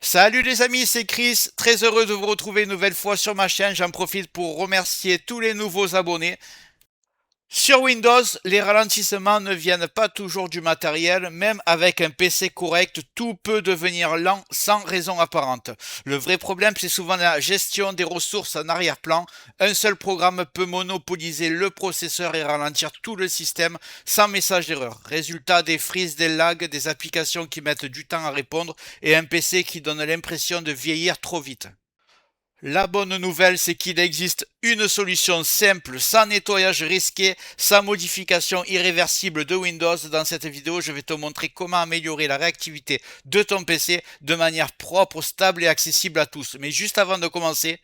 Salut les amis, c'est Chris, très heureux de vous retrouver une nouvelle fois sur ma chaîne. J'en profite pour remercier tous les nouveaux abonnés. Sur Windows, les ralentissements ne viennent pas toujours du matériel, même avec un PC correct, tout peut devenir lent sans raison apparente. Le vrai problème, c'est souvent la gestion des ressources en arrière-plan. Un seul programme peut monopoliser le processeur et ralentir tout le système sans message d'erreur. Résultat, des freezes, des lags, des applications qui mettent du temps à répondre et un PC qui donne l'impression de vieillir trop vite. La bonne nouvelle, c'est qu'il existe une solution simple, sans nettoyage risqué, sans modification irréversible de Windows. Dans cette vidéo, je vais te montrer comment améliorer la réactivité de ton PC de manière propre, stable et accessible à tous. Mais juste avant de commencer,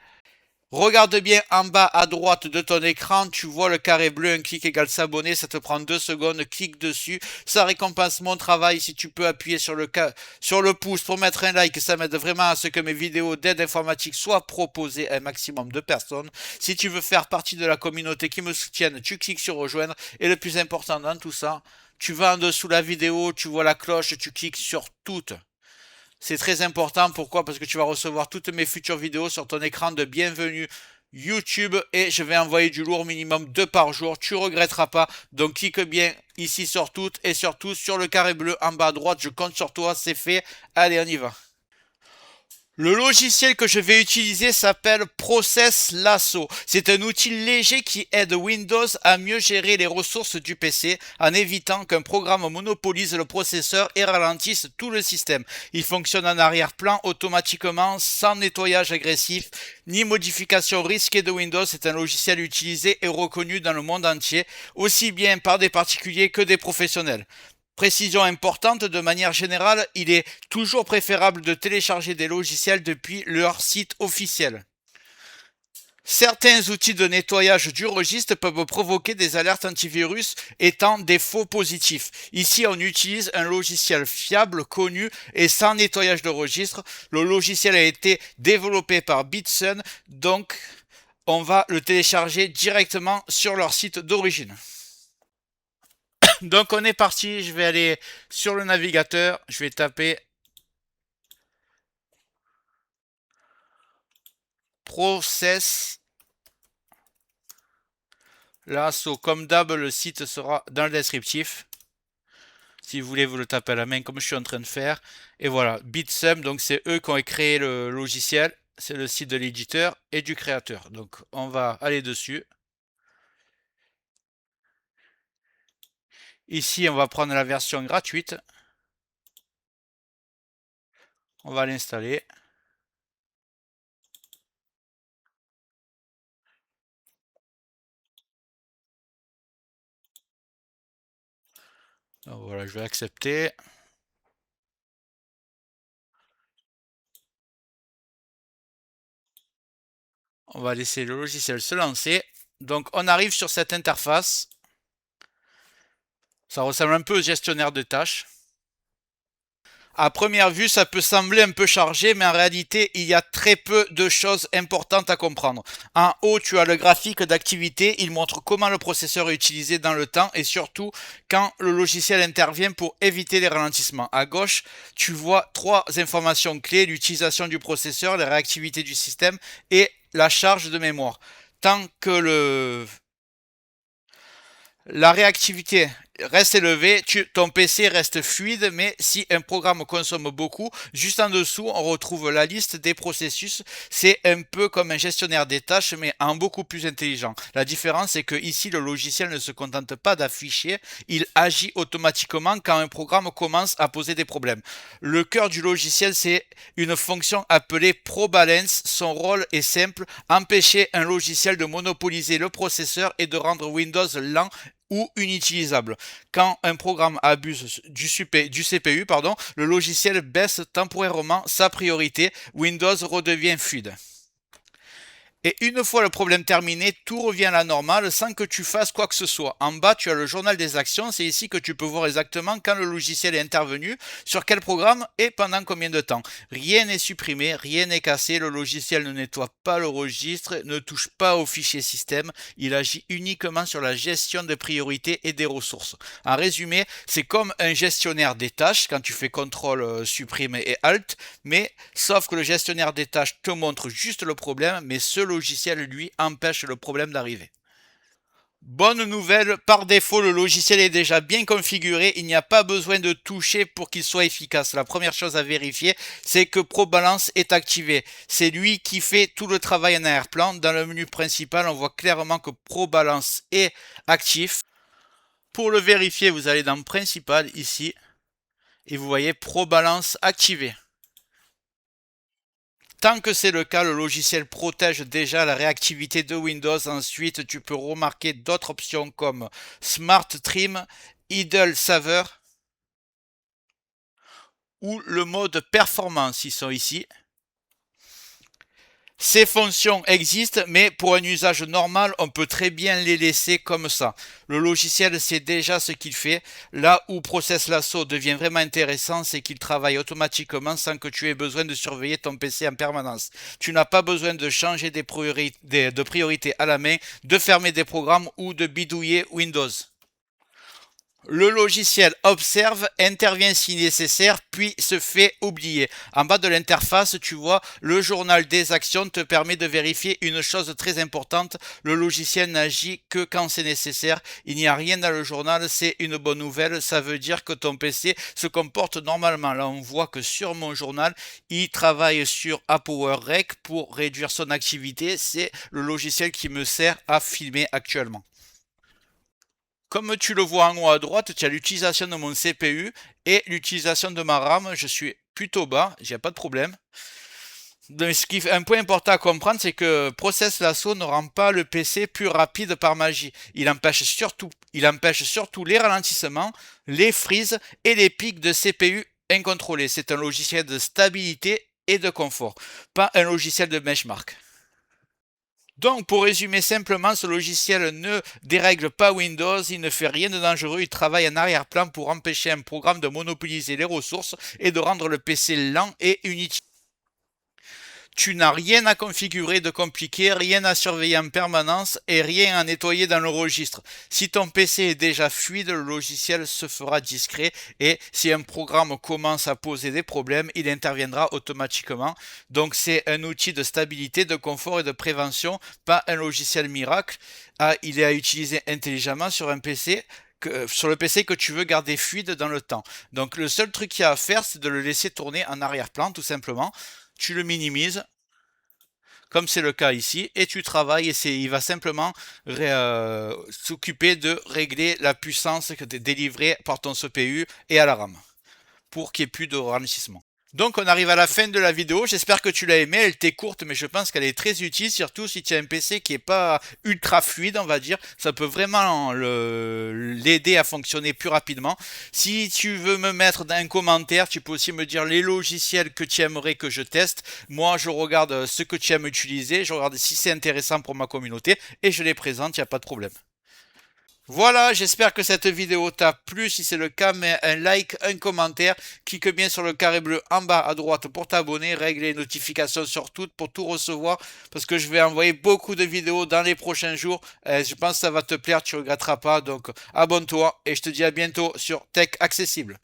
regarde bien en bas à droite de ton écran, tu vois le carré bleu, un clic égale s'abonner, ça te prend 2 secondes, clique dessus, ça récompense mon travail. Si tu peux appuyer sur le pouce pour mettre un like, ça m'aide vraiment à ce que mes vidéos d'aide informatique soient proposées à un maximum de personnes. Si tu veux faire partie de la communauté qui me soutienne, tu cliques sur rejoindre, et le plus important dans tout ça, tu vas en dessous de la vidéo, tu vois la cloche, tu cliques sur toutes. C'est très important. Pourquoi? Parce que tu vas recevoir toutes mes futures vidéos sur ton écran de bienvenue YouTube et je vais envoyer du lourd minimum 2 par jour. Tu regretteras pas. Donc clique bien ici sur toutes et surtout sur le carré bleu en bas à droite. Je compte sur toi. C'est fait. Allez, on y va. Le logiciel que je vais utiliser s'appelle Process Lasso. C'est un outil léger qui aide Windows à mieux gérer les ressources du PC en évitant qu'un programme monopolise le processeur et ralentisse tout le système. Il fonctionne en arrière-plan automatiquement sans nettoyage agressif ni modification risquée de Windows. C'est un logiciel utilisé et reconnu dans le monde entier, aussi bien par des particuliers que des professionnels. Précision importante, de manière générale, il est toujours préférable de télécharger des logiciels depuis leur site officiel. Certains outils de nettoyage du registre peuvent provoquer des alertes antivirus étant des faux positifs. Ici, on utilise un logiciel fiable, connu et sans nettoyage de registre. Le logiciel a été développé par Bitsun, donc on va le télécharger directement sur leur site d'origine. Donc on est parti, je vais aller sur le navigateur, je vais taper Process Lasso. Comme d'hab, le site sera dans le descriptif. Si vous voulez, vous le tapez à la main comme je suis en train de faire. Et voilà, Bitsum, donc c'est eux qui ont créé le logiciel. C'est le site de l'éditeur et du créateur. Donc on va aller dessus. Ici, on va prendre la version gratuite. On va l'installer. Donc voilà, je vais accepter. On va laisser le logiciel se lancer. Donc on arrive sur cette interface. Ça ressemble un peu au gestionnaire de tâches. À première vue, ça peut sembler un peu chargé, mais en réalité, il y a très peu de choses importantes à comprendre. En haut, tu as le graphique d'activité. Il montre comment le processeur est utilisé dans le temps et surtout quand le logiciel intervient pour éviter les ralentissements. À gauche, tu vois 3 informations clés: l'utilisation du processeur, la réactivité du système et la charge de mémoire. Tant que la réactivité reste élevée, ton PC reste fluide, mais si un programme consomme beaucoup, juste en dessous, on retrouve la liste des processus. C'est un peu comme un gestionnaire des tâches, mais en beaucoup plus intelligent. La différence, c'est que ici, le logiciel ne se contente pas d'afficher, il agit automatiquement quand un programme commence à poser des problèmes. Le cœur du logiciel, c'est une fonction appelée ProBalance. Son rôle est simple: empêcher un logiciel de monopoliser le processeur et de rendre Windows lent ou inutilisable. Quand un programme abuse du CPU, le logiciel baisse temporairement sa priorité. Windows redevient fluide. Et une fois le problème terminé, tout revient à la normale sans que tu fasses quoi que ce soit. En bas, tu as le journal des actions. C'est ici que tu peux voir exactement quand le logiciel est intervenu, sur quel programme et pendant combien de temps. Rien n'est supprimé, rien n'est cassé. Le logiciel ne nettoie pas le registre, ne touche pas au fichier système. Il agit uniquement sur la gestion des priorités et des ressources. En résumé, c'est comme un gestionnaire des tâches quand tu fais CTRL, supprime et Alt, mais sauf que le gestionnaire des tâches te montre juste le problème, mais ce logiciel, lui, empêche le problème d'arriver. Bonne nouvelle, par défaut, le logiciel est déjà bien configuré, il n'y a pas besoin de toucher pour qu'il soit efficace. La première chose à vérifier, c'est que ProBalance est activé. C'est lui qui fait tout le travail en arrière-plan. Dans le menu principal, on voit clairement que ProBalance est actif. Pour le vérifier, vous allez dans Principal ici et vous voyez ProBalance activé. Tant que c'est le cas, le logiciel protège déjà la réactivité de Windows. Ensuite, tu peux remarquer d'autres options comme Smart Trim, Idle Saver ou le mode performance. Ils sont ici. Ces fonctions existent, mais pour un usage normal, on peut très bien les laisser comme ça. Le logiciel sait déjà ce qu'il fait. Là où Process Lasso devient vraiment intéressant, c'est qu'il travaille automatiquement sans que tu aies besoin de surveiller ton PC en permanence. Tu n'as pas besoin de changer des priorités à la main, de fermer des programmes ou de bidouiller Windows. Le logiciel observe, intervient si nécessaire, puis se fait oublier. En bas de l'interface, tu vois, le journal des actions te permet de vérifier une chose très importante. Le logiciel n'agit que quand c'est nécessaire. Il n'y a rien dans le journal, c'est une bonne nouvelle. Ça veut dire que ton PC se comporte normalement. Là, on voit que sur mon journal, il travaille sur ApowerRec pour réduire son activité. C'est le logiciel qui me sert à filmer actuellement. Comme tu le vois en haut à droite, tu as l'utilisation de mon CPU et l'utilisation de ma RAM. Je suis plutôt bas, il n'y a pas de problème. Donc, un point important à comprendre, c'est que Process Lasso ne rend pas le PC plus rapide par magie. Il empêche surtout les ralentissements, les freezes et les pics de CPU incontrôlés. C'est un logiciel de stabilité et de confort, pas un logiciel de benchmark. Donc, pour résumer simplement, ce logiciel ne dérègle pas Windows, il ne fait rien de dangereux, il travaille en arrière-plan pour empêcher un programme de monopoliser les ressources et de rendre le PC lent et inutile. Tu n'as rien à configurer de compliqué, rien à surveiller en permanence et rien à nettoyer dans le registre. Si ton PC est déjà fluide, le logiciel se fera discret et si un programme commence à poser des problèmes, il interviendra automatiquement. Donc c'est un outil de stabilité, de confort et de prévention, pas un logiciel miracle. Il est à utiliser intelligemment sur un PC. Sur le PC que tu veux garder fluide dans le temps. Donc le seul truc qu'il y a à faire, c'est de le laisser tourner en arrière-plan, tout simplement. Tu le minimises, comme c'est le cas ici, et tu travailles et il va simplement s'occuper de régler la puissance que tu es délivrée par ton CPU et à la RAM pour qu'il n'y ait plus de ralentissement. Donc on arrive à la fin de la vidéo, j'espère que tu l'as aimée, elle était courte mais je pense qu'elle est très utile, surtout si tu as un PC qui n'est pas ultra fluide on va dire, ça peut vraiment l'aider à fonctionner plus rapidement. Si tu veux me mettre dans un commentaire, tu peux aussi me dire les logiciels que tu aimerais que je teste. Moi je regarde ce que tu aimes utiliser, je regarde si c'est intéressant pour ma communauté et je les présente, il n'y a pas de problème. Voilà, j'espère que cette vidéo t'a plu. Si c'est le cas, mets un like, un commentaire, clique bien sur le carré bleu en bas à droite pour t'abonner, règle les notifications sur toutes pour tout recevoir parce que je vais envoyer beaucoup de vidéos dans les prochains jours. Je pense que ça va te plaire, tu ne regretteras pas. Donc abonne-toi et je te dis à bientôt sur Tech Accessible.